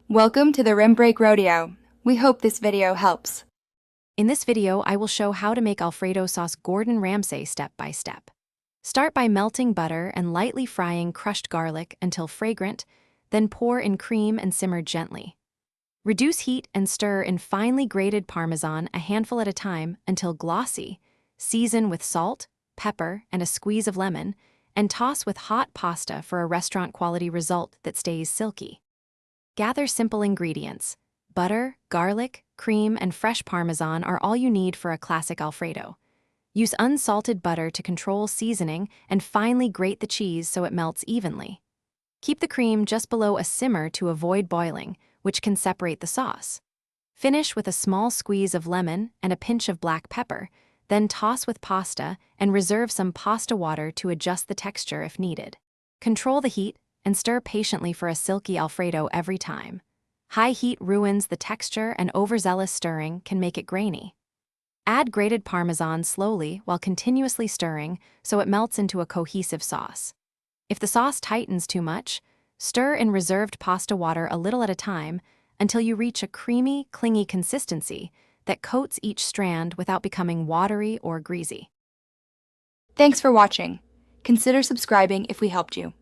Welcome to the Rim Break Rodeo. We hope this video helps. In this video, I will show how to make Alfredo sauce Gordon Ramsay step by step. Start by melting butter and lightly frying crushed garlic until fragrant, then pour in cream and simmer gently. Reduce heat and stir in finely grated Parmesan a handful at a time until glossy. Season with salt, pepper, and a squeeze of lemon, and toss with hot pasta for a restaurant-quality result that stays silky. Gather simple ingredients. Butter, garlic, cream, and fresh Parmesan are all you need for a classic Alfredo. Use unsalted butter to control seasoning and finely grate the cheese so it melts evenly. Keep the cream just below a simmer to avoid boiling, which can separate the sauce. Finish with a small squeeze of lemon and a pinch of black pepper, then toss with pasta and reserve some pasta water to adjust the texture if needed. Control the heat and stir patiently for a silky Alfredo every time. High heat ruins the texture and overzealous stirring can make it grainy. Add grated Parmesan slowly while continuously stirring so it melts into a cohesive sauce. If the sauce tightens too much, stir in reserved pasta water a little at a time until you reach a creamy, clingy consistency that coats each strand without becoming watery or greasy. Thanks for watching. Consider subscribing if we helped you.